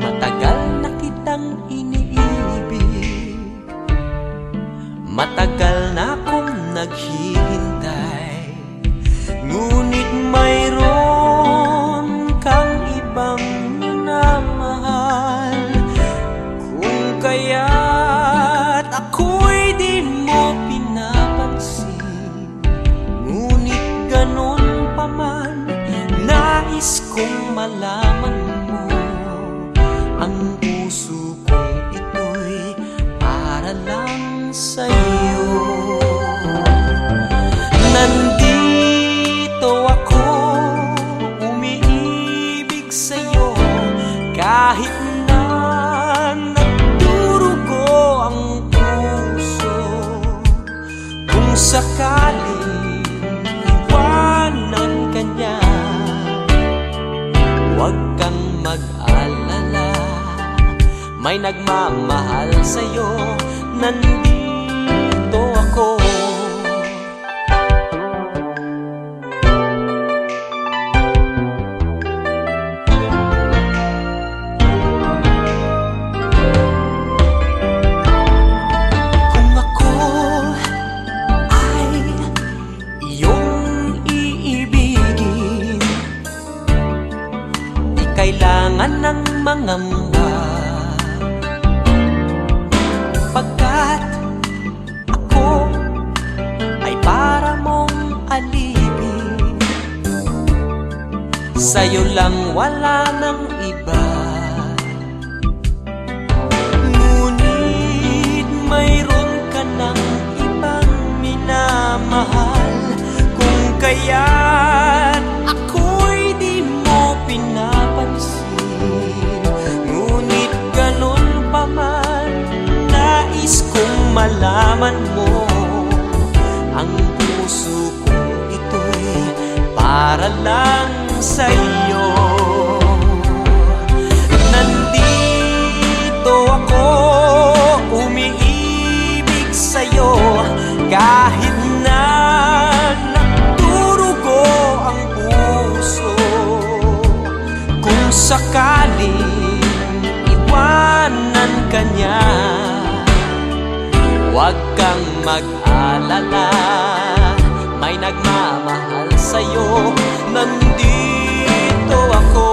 Matagal na kitang iniibig, matagal na akong naghihintay, ngunit mayroon kang ibang minamahal. Kung kaya't ako'y di mo pinapansin, ngunit ganon pa man, nais kong malaman mo, ang puso kong ito'y para lang sa'yo. Nandito ako, umiibig sa'yo, kahit na nagdurugo ang puso. Kung sakaling iwanan ka niya, huwag kang mag-alala, may nagmamahal sa'yo, nandito ako. Kung ako ay iyong iibigin, di kailangan ng mangamba, pagkat ako ay para mong alipin. Sa'yo lang, wala nang iba. Ngunit mayroon ka ng ibang minamahal. Kung kaya't ako'y di mo pinapansin, ngunit ganon pa man, nais kong malaman mo, ang puso kong ito'y para lang sa'yo. Nandito ako, umiibig sa'yo, kahit na nagdurugo ang puso. Kung sakaling iwanan ka niya, huwag kang mag-alala, may nagmamahal sa'yo, nandito ako.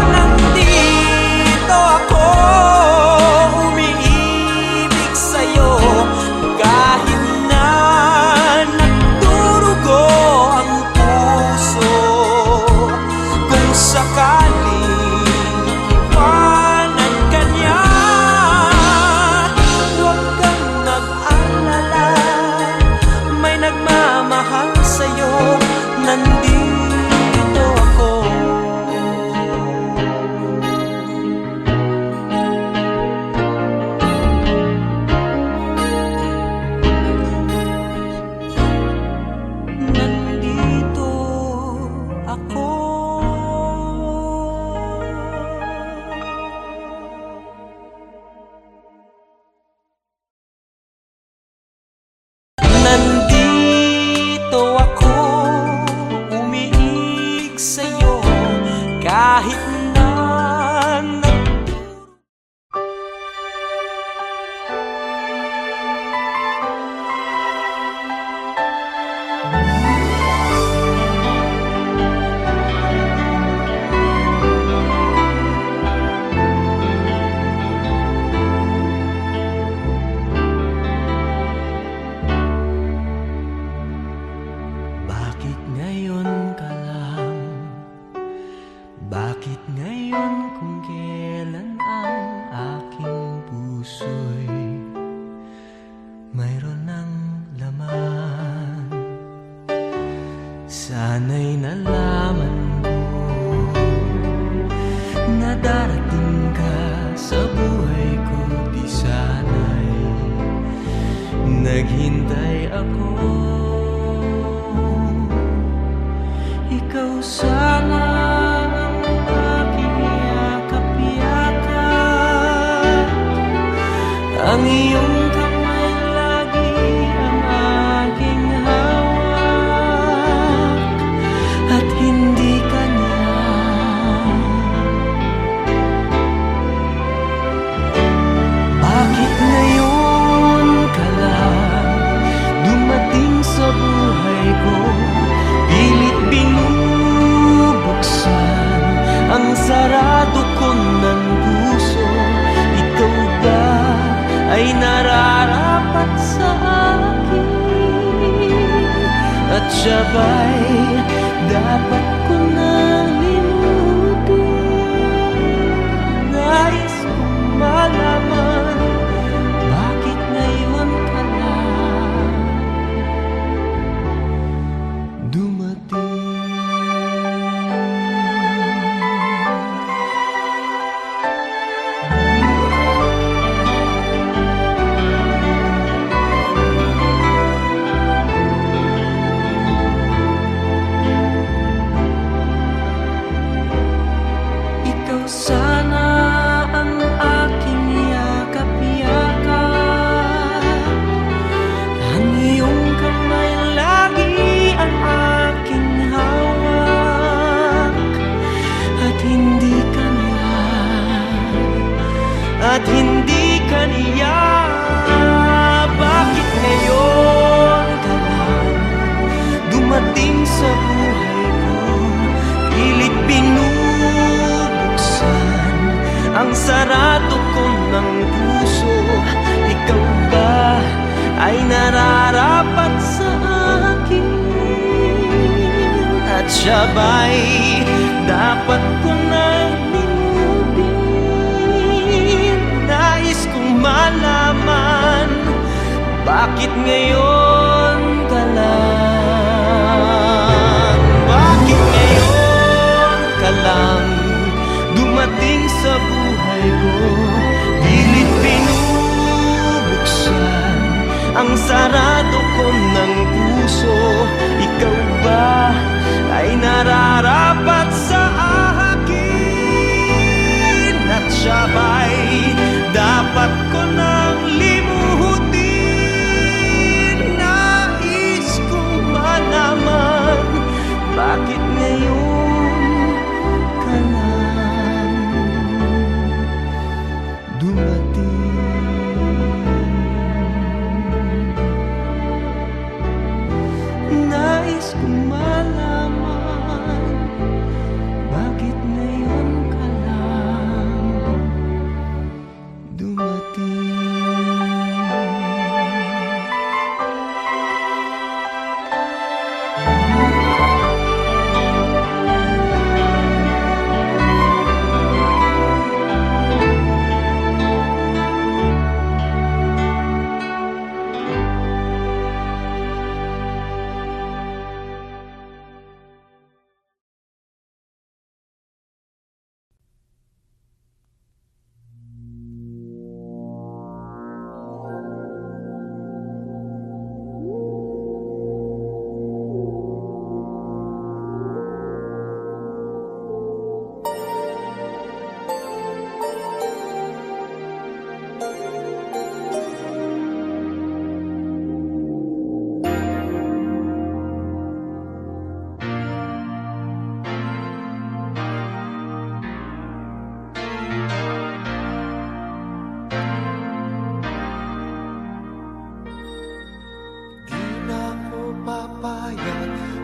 Nandito ako, umiibig sa'yo, kahit na nagdurugo ang puso. Kung sakaling iwanan ka niya, huwag kang mag-alala, may nagmamahal sa'yo, nandito ako. Nandito ako. Nandito ako, umiibig sa'yo, kahit na bakit ngayon ka lang? Bakit ngayon kung kailan ang aking puso'y mayroon ng laman? Sana'y nalaman mo na darating ka sa buhay ko, di sana'y naghintay ako. Ikaw sana ang aking yakap-yakap, ang iyong kamay lagi ang aking hawak, at hindi ka niya sarado ko ng puso. Ikaw ba ay nararapat sa akin? At siya ba'y dapat ko na limutin? Nais kong malaman, bakit ngayon ka lang dumating? Ikaw sana ang aking yakap-yakap, ang iyong kamay lagi ang aking hawak. At hindi ka niya, bakit ngayon ka lang dumating sa buhay ko? Pilit binubuksan ang sarado ko ng puso. Ikaw ba ay nararapat sa akin? At siya ba'y dapat ko na limutin? Nais kong malaman, bakit ngayon ka lang? Bakit ngayon ka lang dumating sa buhay ko? Pilit binubuksan ang sarado ko ng puso. Ikaw ba ay nararapat sa akin? At siya ba'y dapat ko nang limutin? Nais kong malaman, bakit ngayon ka lang dumating? Nais kong malaman, bakit ngayon ka lang dumating?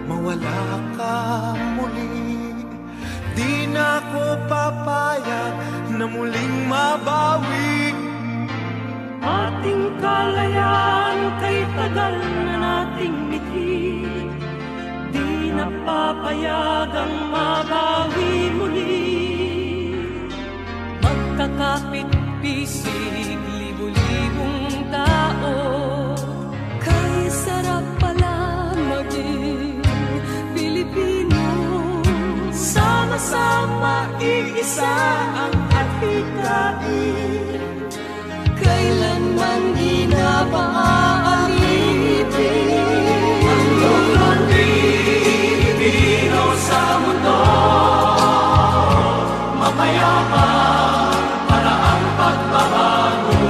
Mawala ka muli, di na ko papayag na muling mabawi. Ating kalayaan kay tagal na nating mithi, di na papayagang mabawi muli. Magkakapit-pisig, libu-libong tao, kay sarap pala maging Pilipino. Sama-sama iisa ang adhikain, kailanman di na paaalipin. Ang iyong Pilipino sa mundo, mapayapa para ang pagbabago.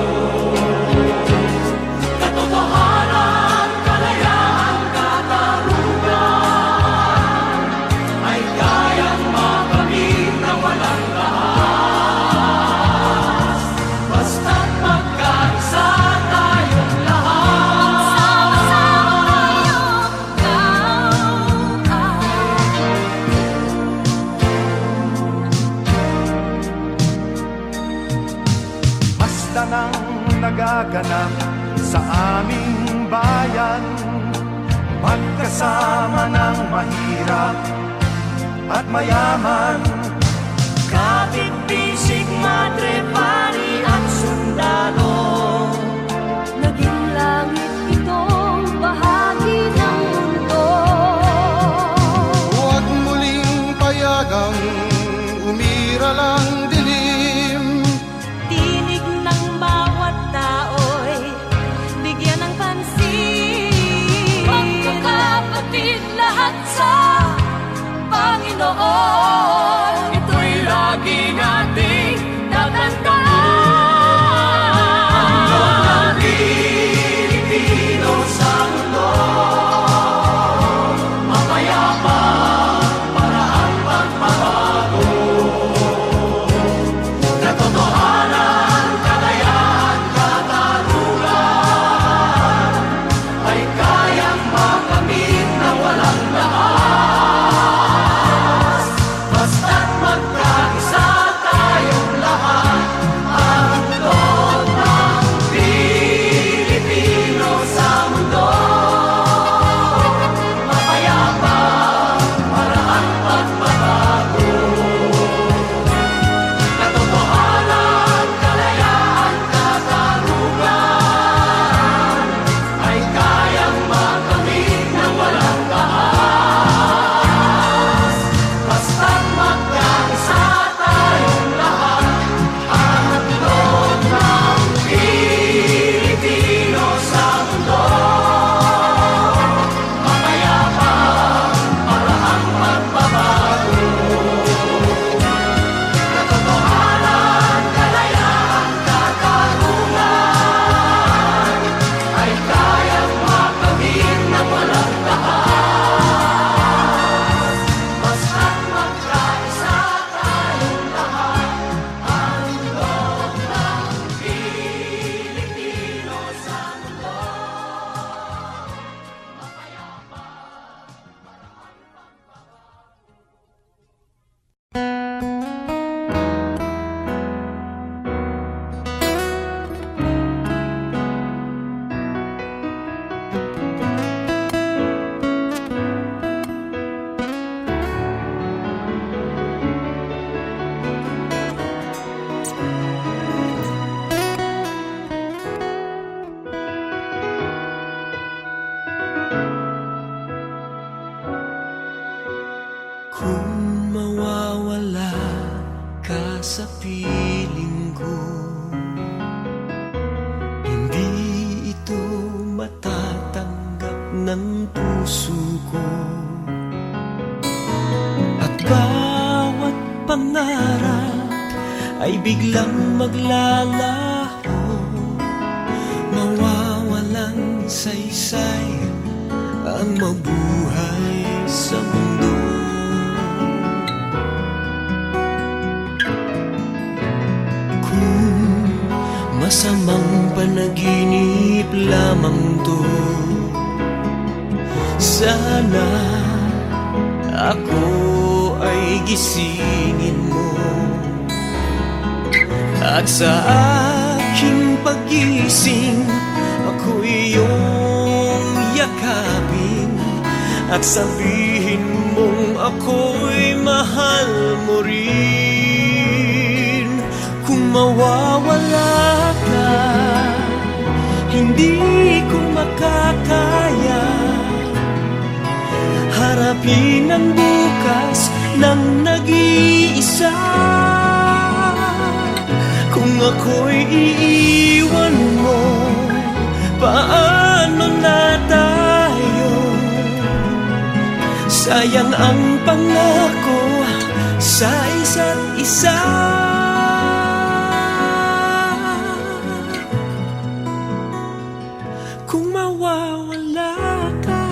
Katotohanan, kalayaan, katarungan ay kayang makamit na walang lahas, basta't magkaisa tayong lahat. ganap sa aming bayan. Magkasama ng mahirap at mayaman. Kapit, bisig, madre, pari at sundalo. Naging langit itong bahagi ng mundo. Huwag muling payagang umiral ang dilim. Tinig ng bawat tao'y bigyan ng pansin. Magkakapatid lahat sa Panginoon. Ito'y lagi nating tatandaan. Ang Pilipino sa mundo, mapayapa, paraang pagbabago. Katotohanan, kalayaan, katarungan ay kayang makamit na walang lakas. Basta't magkaisa tayong lahat, ang loob ng Pilipino sa mundo. Mapayapa, paraang pagbabago. Katotohanan, kalayaan, katarungan ay kayang makamit ng walang taas. Basta't magkaisa tayong lahat, ang loob ng Pilipino sa mundo. Mapayapa, paraang pagbabago. Katotohanan, kalayaan, katarungan ay kayang makamit ng walang taas. Basta't magkaisa tayong lahat, ang loob ng Pilipino sa mundo. Kung mawawala ka sa piling ko, hindi ito matatanggap ng puso ko. At bawat pangarap ay biglang maglalaho, mawawalang saysay ang mabuhay sa mundo. Kung masamang panaginip lamang to, sana ako ay gisingin mo. At sa aking pagising, ako'y iyong yakapin at sabihin mong ako'y mahal mo rin. Kung mawawala ka, hindi ko makakaya harapin ang bukas ng nag-iisa. Kung ako'y iiwan mo, paano na tayo? Sayang ang pangako sa isa't isa. Kung mawawala ka,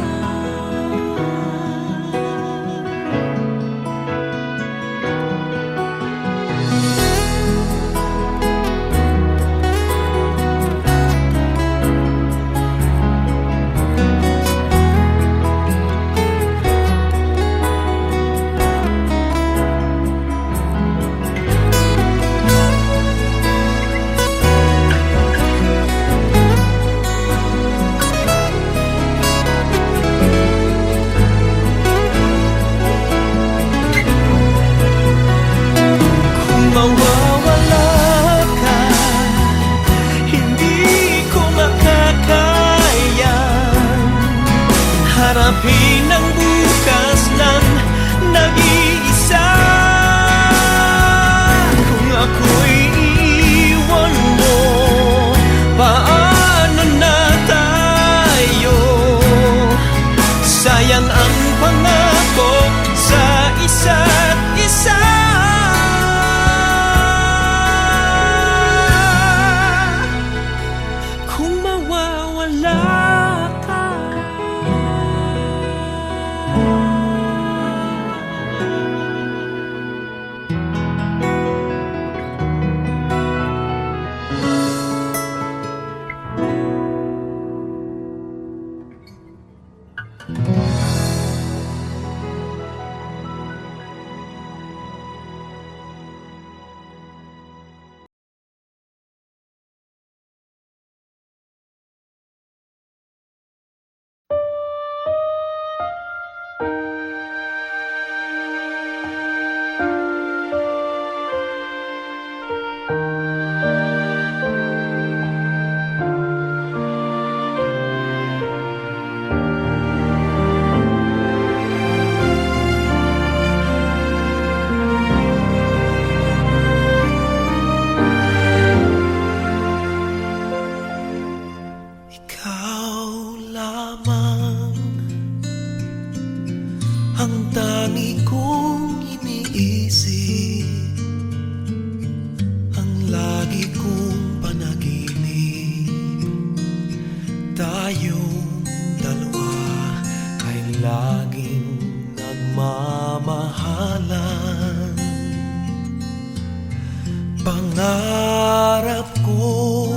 pangarap ko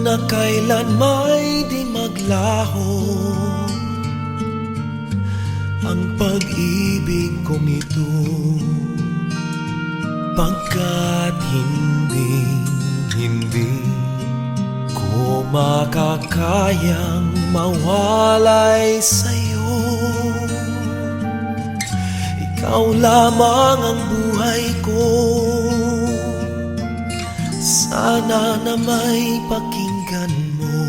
na kailan may di maglaho ang pag-ibig kong ito, pagkat hindi ko makakayang mawalay sa'yo. Ikaw lamang ang buhay ko, sana na may pakinggan mo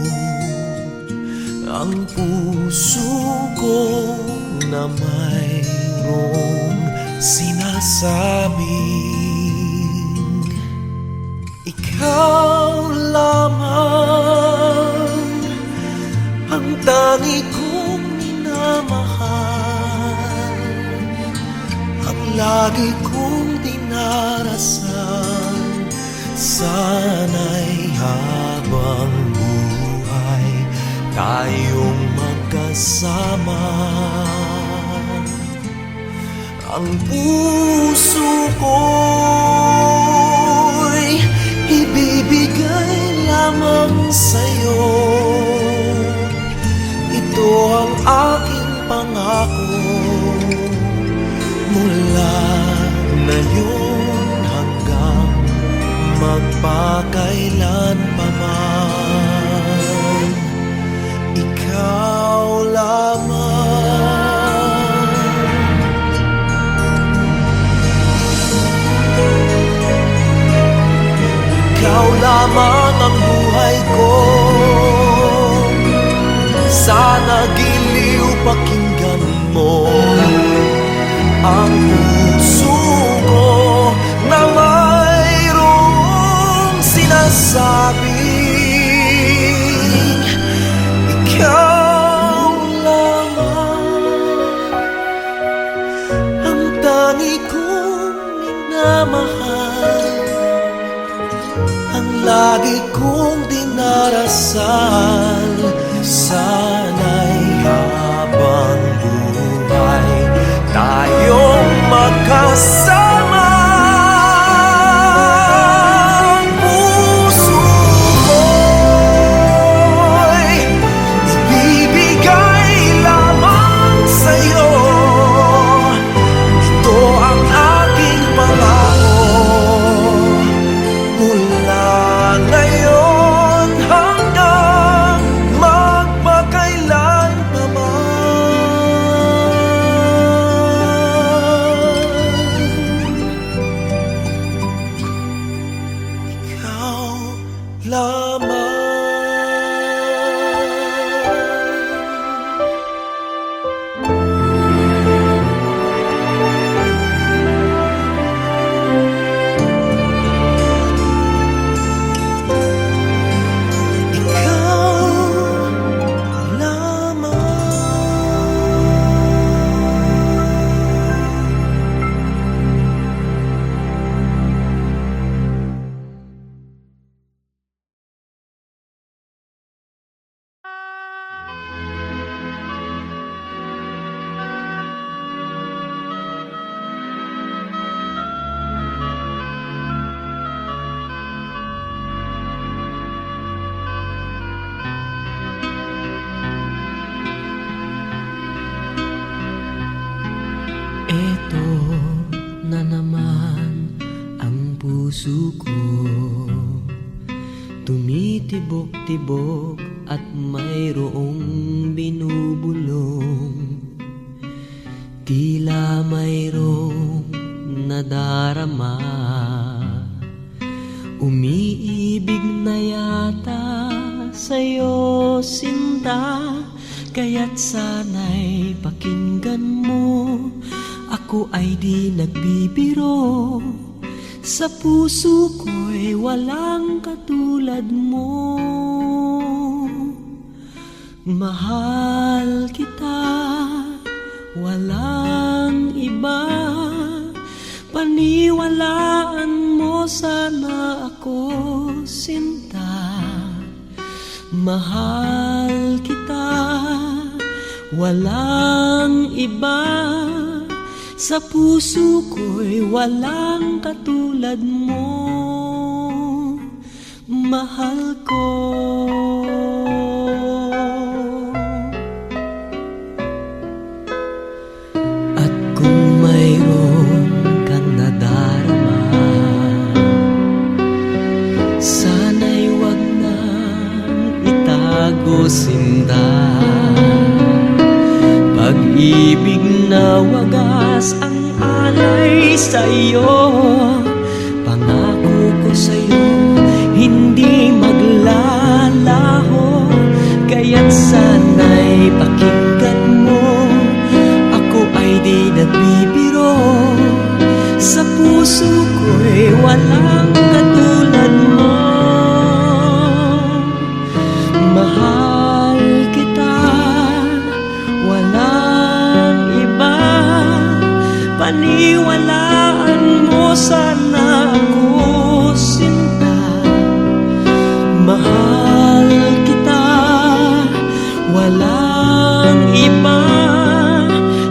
ang puso ko na mayroong sinasabing ikaw lamang ang tangi kong minamahal, ang lagi kong dinarasal. Sana'y habang buhay tayong magkasama. Ang puso ko'y ibibigay lamang sa'yo. Ito ang aking pangako, mula ngayon hanggang magpakailan pa man. Ikaw lamang. Ikaw lamang ang buhay ko, sana giliw pakinggan mo ang puso ko na mayroong sinasabing ikaw lamang ang tangi kong minamahal, ang lagi kong dinarasal. Sana'y habang buhay tayong magkasama. Ang puso ko'y ibibigay lamang sa'yo. Ito ang aking pangako, mula ngayon hanggang magpakailan pa man. Ikaw lamang. Eto na naman ang puso ko, tumitibok-tibok at mayroong binubulong. Tila mayroong nadarama, umiibig na yata sa'yo, sinta. Kaya't sana'y pakinggan mo, ako ay di nagbibiro. Sa puso ko'y walang katulad mo. Mahal kita, walang iba. Paniwalaan mo sana ako, sinta. Mahal kita, walang iba. Sa puso ko'y walang katulad mo, mahal ko. At kung mayroon kang nadarama, sana'y wag nang itago, sinta. Pag-ibig na wagas ang alay sa'yo, pangako ko sa'yo hindi maglalaho. Kaya't sana'y pakinggan mo, ako ay di nagbibiro. Sa puso ko'y walang katulad mo, mahal kita, walang iba. Paniwalaan mo sana ako, sinta. Mahal kita, walang iba.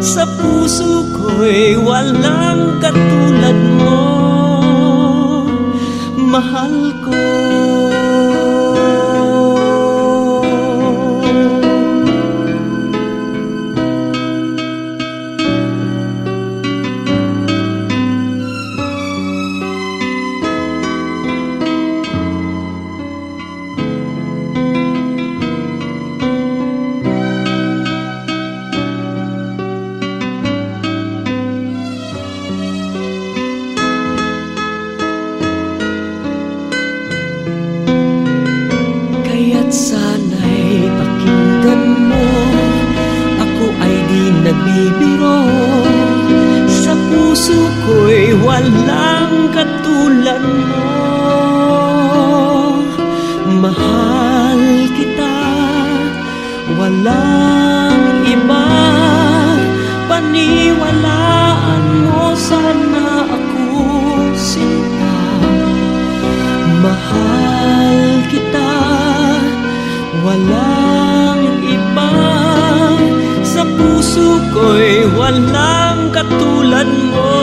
Sa puso ko'y walang katulad mo, mahal ko. Sana'y pakinggan mo, ako ay di nagbibiro. Sa puso ko'y walang katulad mo, mahal kita, walang iba. Paniwalaan mo sana ako, sinta. Mahal kita, walang iba. Sa puso ko'y walang katulad mo,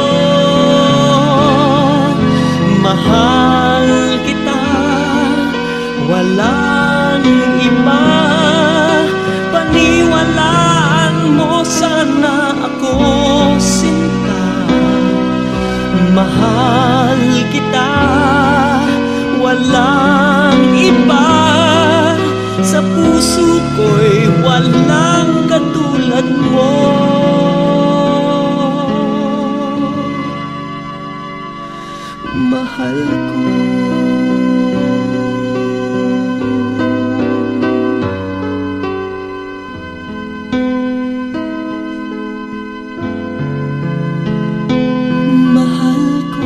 mahal kita, walang iba. Paniwalaan mo sana ako, sinta. Mahal kita, walang iba. Sa puso ko'y walang katulad mo, mahal ko. Mahal ko.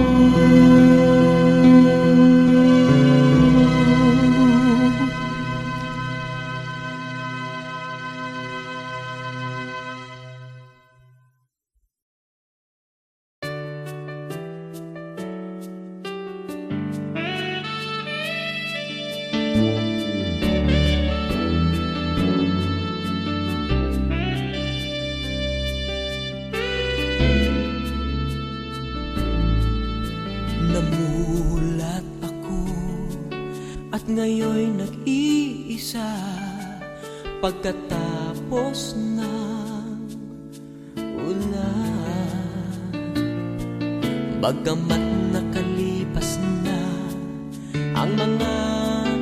Namulat ako at ngayon nag-iisa, pagkatapos ng ulan. Bagamat nakalipas na ang mga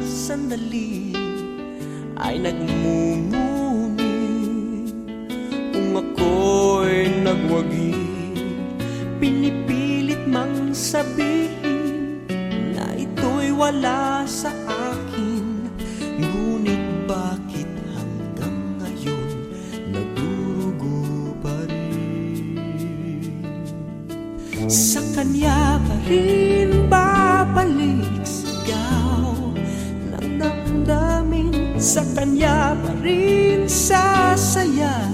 sandali, ay nagmumuni kung ako'y nagwagi. Pinipilit mang sabihin na ito'y wala sa akin, ngunit bakit hanggang ngayon nagdurugo pa rin? Sa kanya pa rin babalik sigaw ng damdamin, sa kanya pa rin sasaya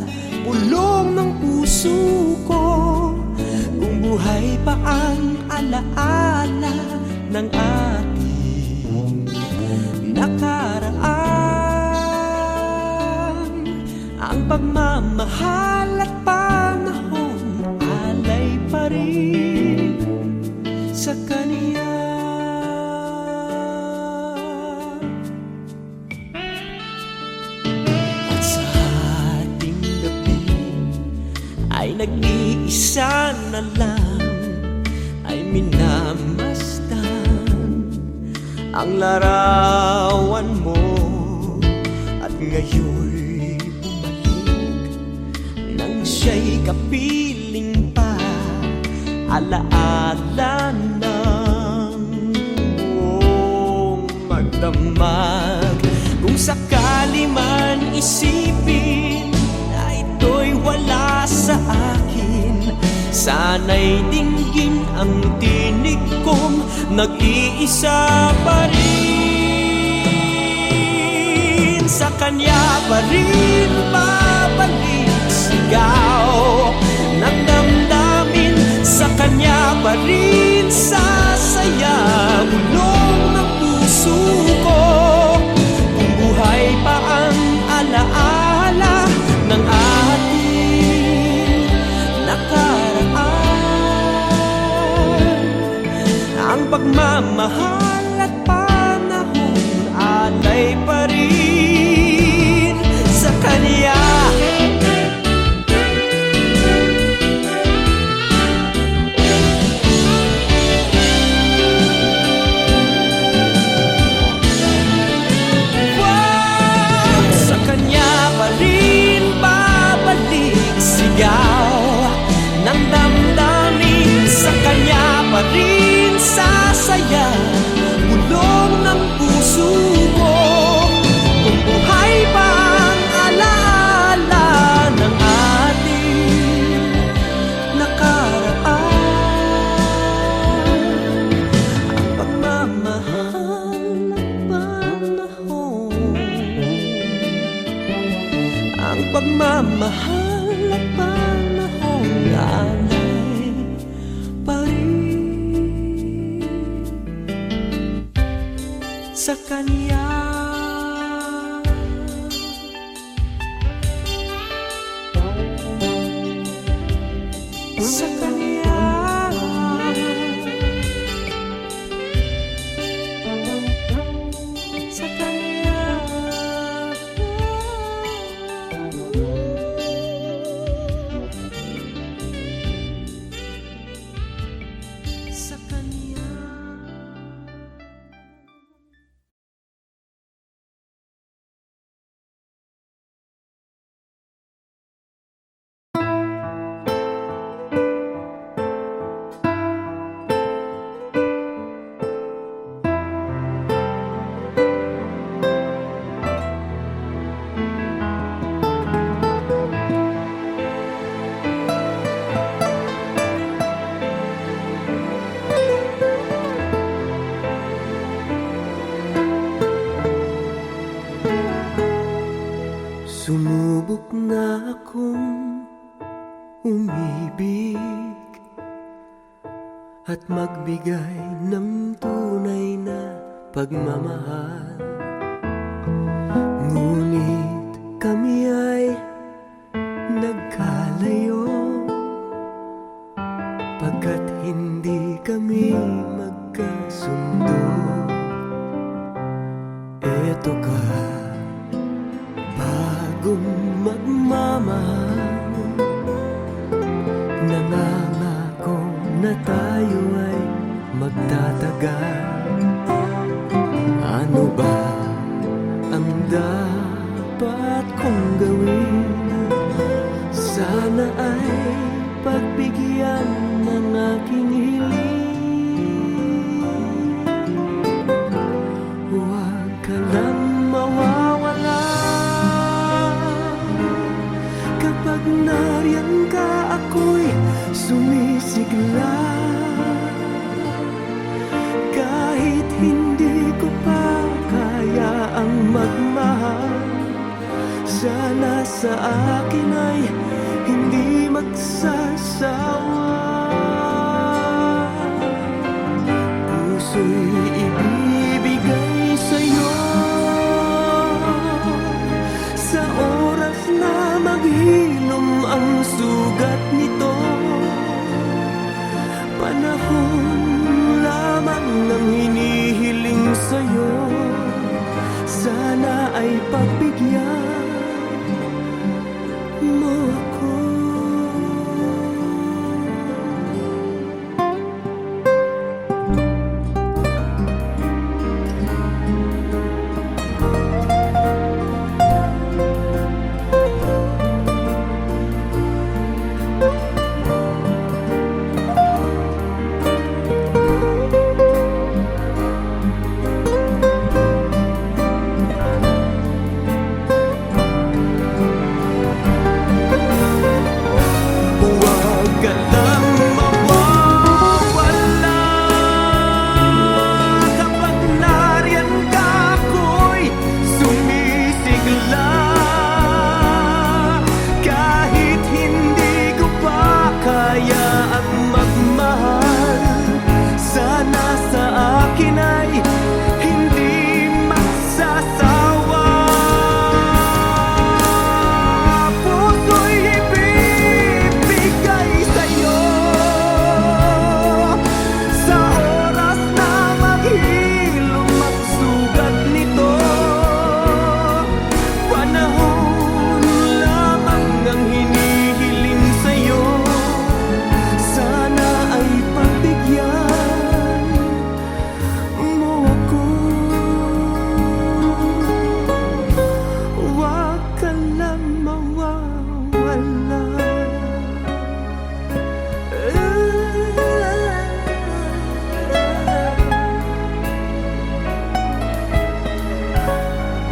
pulong ng puso ko. Kung buhay pa ang alaala ng ating nakaraan, ang pagmamahal at panahon alay sa kanya. At sa ating gabi ay nag-iisa na lang, ay minamasdan ang larawan mo. At ngayon bumalik nang siya'y kapiling pa, alaala ng buong magdamag. Kung sakali man isipin na ito'y wala sa akin, sana'y dinggin ang tinig kong nag-iisa pa rin. Sa kanya pa rin babalik sigaw ng damdamin, sa kanya pa rin sasaya bulong ng puso ko. Kung buhay pa ang alaala ng ating nakaraan, ang pagmamahal at panahon alay pa rin sa kanya. Ng damdamin, sa kanya pa rin sasaya bulong ng puso ko. Kung buhay pa ang alaala ng ating nakaraan, ang pagmamahal at panahon, ang pagmamahal at panahon alay pa rin sa kanya. Sa kanya. Sa kanya. Sa kanya. Sumubok na akong umibig at magbigay ng tunay na pagmamahal. Ngunit kami ay nagkalayo, pagkat hindi kami magkasundo. Eto ka, bagong magmamahal, nangangako na tayo ay magtatagal. Ano ba ang dapat kong gawin? Sana ay pagbigyan ng aking hiling. Huwag ka lang mawawala kapag nariyan ka, ako'y sumisigla. Kahit hindi ko pa kaya ang magmahal, sana sa akin ay hindi magsasawa. Puso'y ibibigay sa'yo sa oras na maghilom ang sugat nito. Panahon ang hinihiling sa'yo, sana ay pagbigyan mo ako. Huwag ka lang mawawala. Kapag nariyan ka, ako'y sumisigla. Kahit hindi ko pa kaya ang magmahal, sana sa akin ay hindi magsasawa. Puso'y ibibigay sa'yo sa oras na maghilom ang sugat nito. Panahon lamang ang hinihiling sa'yo, sana ay pagbigyan mo ako. Huwag ka lang mawawala.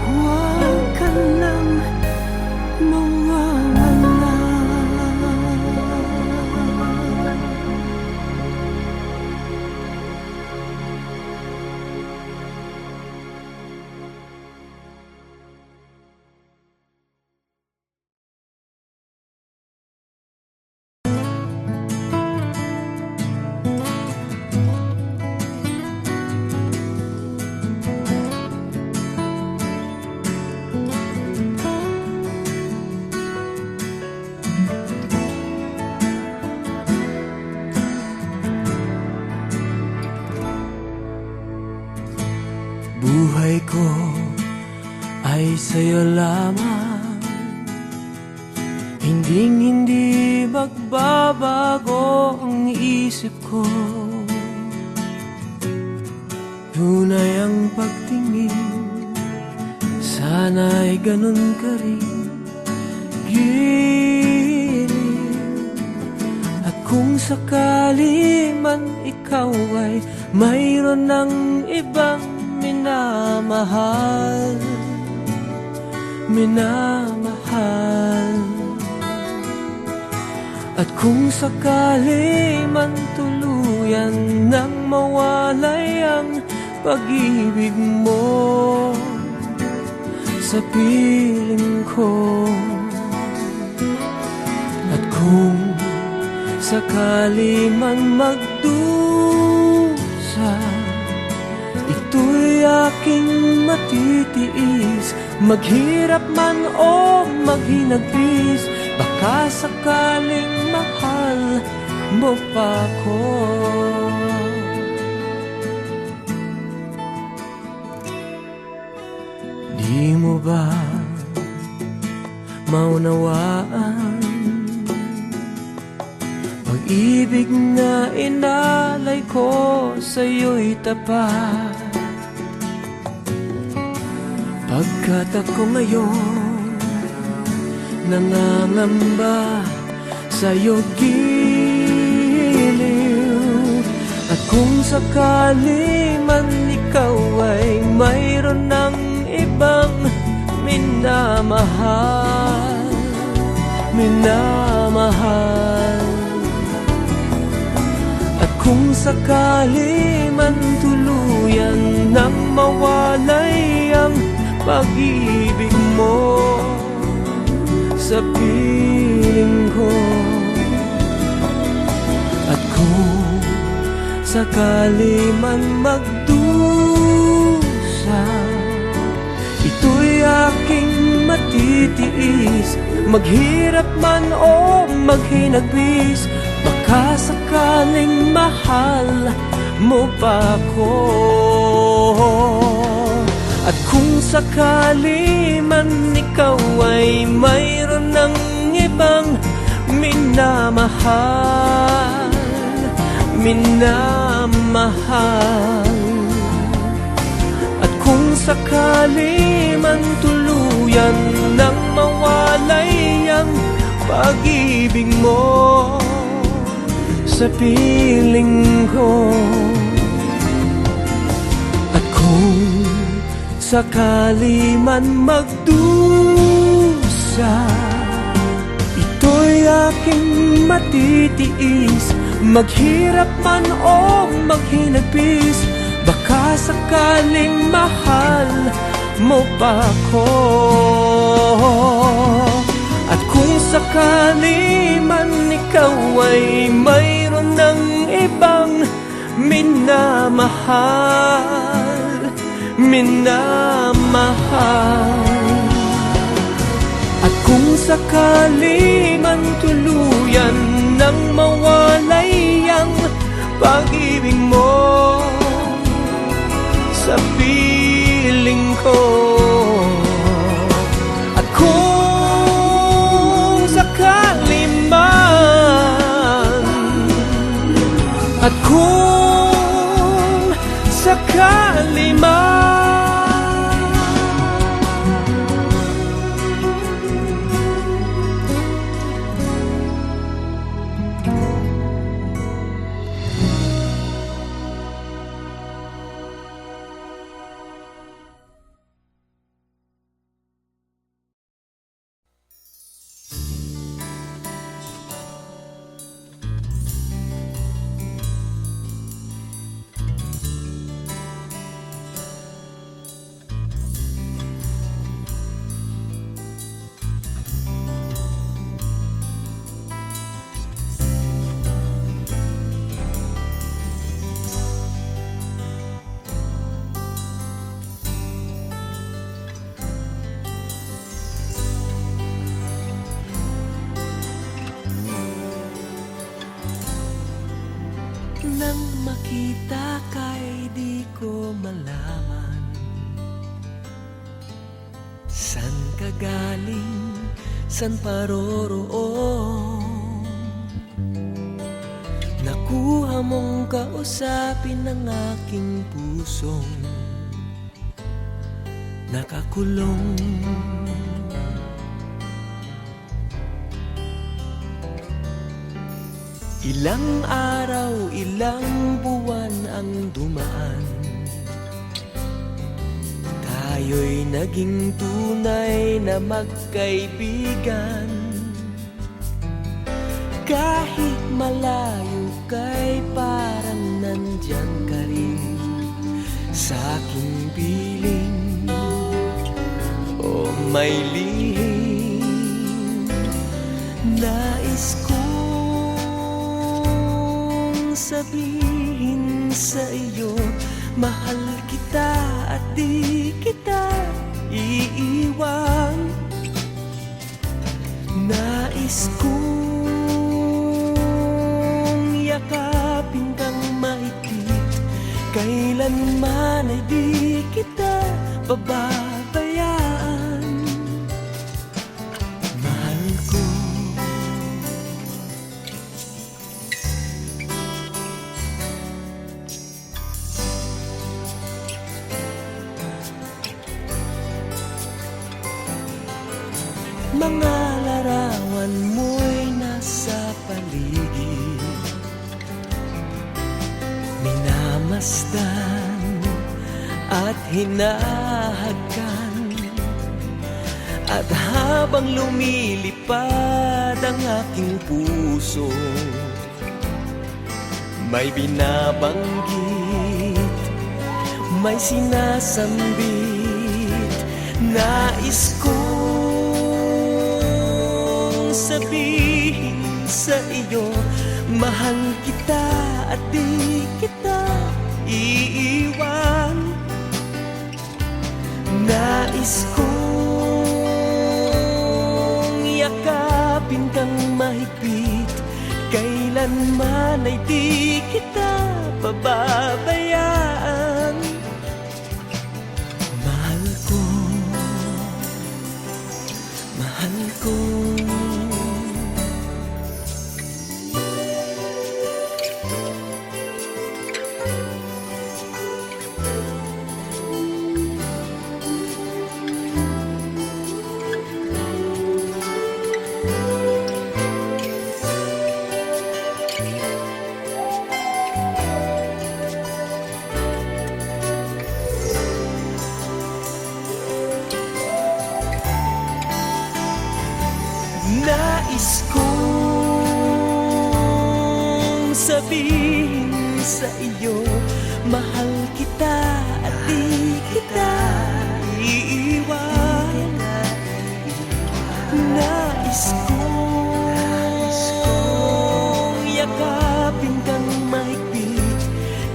Huwag ka lang mawawala. Buhay ko ay sa'yo lamang, hindi magbabago ang isip ko. Tunay ang pagtingin, sana'y ganun ka rin. Giliw. At kung sakali man ikaw ay mayroon ng ibang minamahal, at kung sakali man tuluyan nang mawalay ang pag-ibig mo sa piling ko, at kung sakali man magdusa, ito'y aking matitiis. Maghirap man o maghinagpis, baka sakaling mahal mo pa ko. Di mo ba maunawaan? Pag-ibig na inalay ko sa'yo'y tapat. Pagkat ako ngayon nangangamba sa'yo giliw. At kung sakali man ikaw ay mayroon ng ibang minamahal, at kung sakali man tuluyan nang mawalay ang pag-ibig mo sa piling ko, at kung sakali man magdusa, ito'y aking matitiis. Maghirap man o maghinagpis, baka sakaling mahal mo pa ko. At kung sakali man ikaw ay mayroon ng ibang minamahal, minamahal. At kung sakali man tuluyan nang mawalay ang pag-ibig mo sa piling ko. At kung sakali man magdusa, ito'y aking matitiis. Maghirap man o maghinagpis, baka sakaling mahal mo pa ko. At kung sakali man ikaw ay mayroon ng ibang minamahal, minamahal. At kung sakali man tuluyan nang mawalay ang pag-ibig mo sa piling ko. At kung sakali man, at kung sakali man, nang makita ka'y di ko malaman san ka galing, san paroroon. Nakuha mong kausapin ng aking pusong nakakulong. Ilang araw, ilang buwan ang dumaan, tayo'y naging tunay na magkaibigan. Kahit malayo ka'y parang nandyan ka rin sa aking piling. O may lihim nais ko sabihin sa iyo, mahal kita at di kita iiwan. Nais kong yakapin kang mahigpit, kailanman ay di kita pababayaan. Mahal ko. Mga larawan mo'y nasa paligid, minamasdan at hinahagkan. At habang lumilipad ang aking puso, may binabanggit, may sinasambit. Nais kong sabihin sa iyo, mahal kita at di kita iiwan. Nais kong yakapin kang mahigpit, kailanman ay di kita pababayaan. sa iyo. Mahal kita at di kita iiwan. Nais kong yakapin kang mahigpit,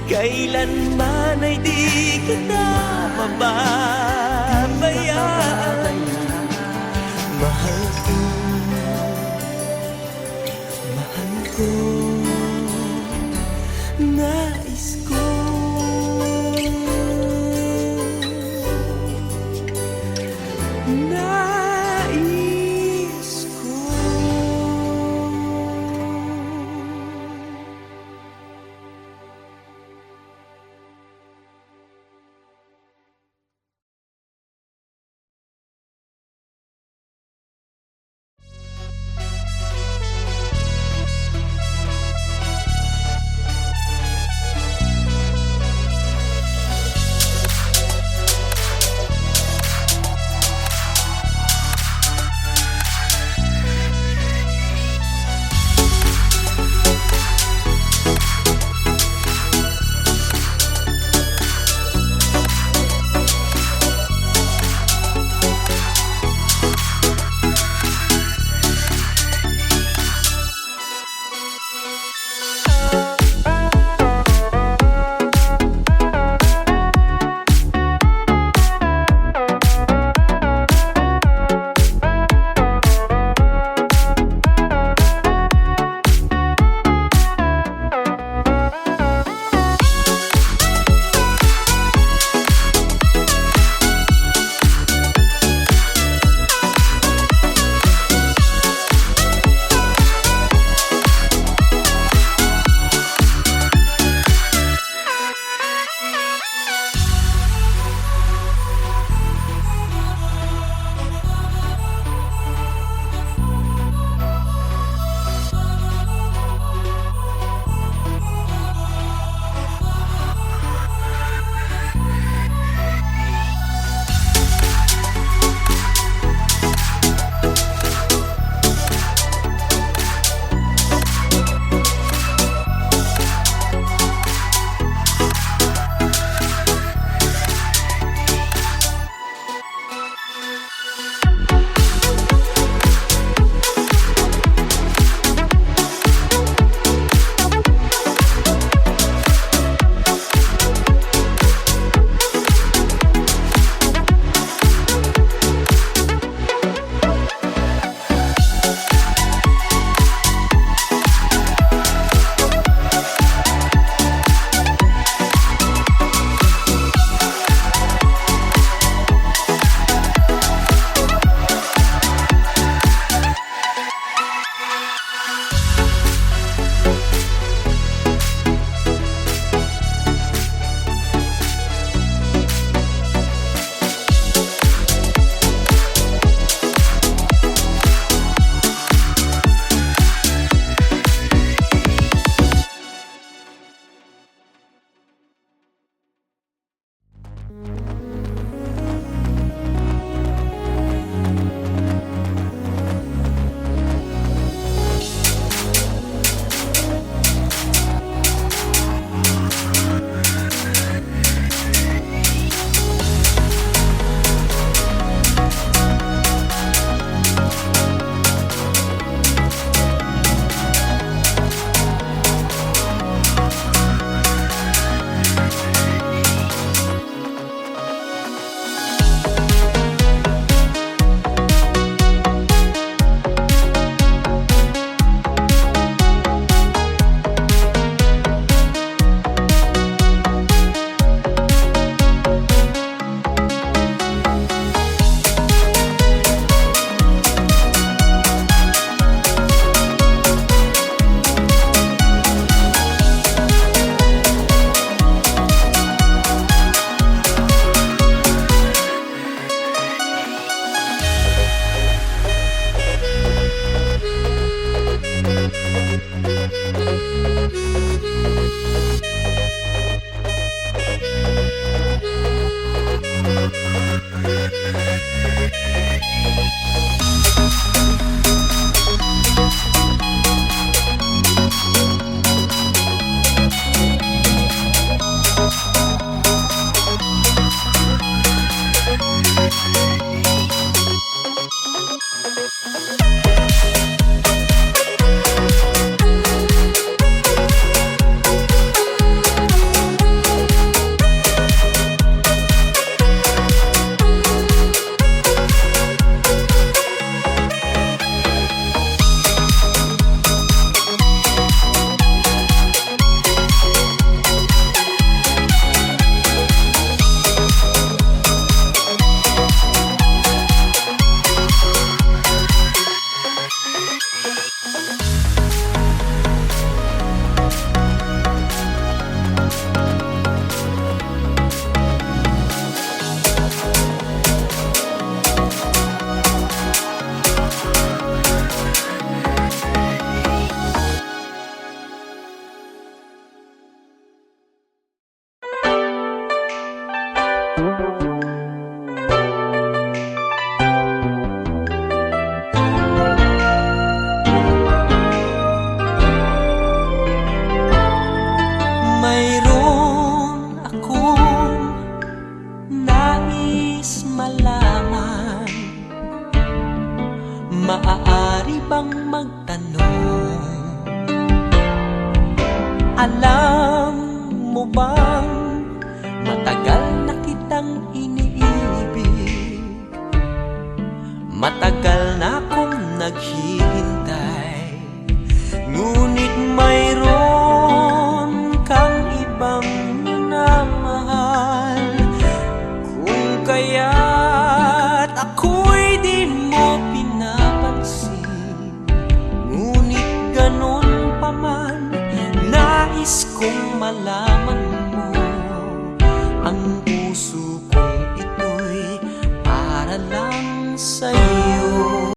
kailanman ay di kita mababayaan. Mahal ko, mahal ko, nais ko. Nais ko. bang magtanong? Alam mo bang matagal na kitang iniibig? Matagal na akong naghihintay, ngunit mayroon kang ibang minamahal. Kung kaya't ako'y di mo pinapansin, ngunit ganun pa man, nais kong malaman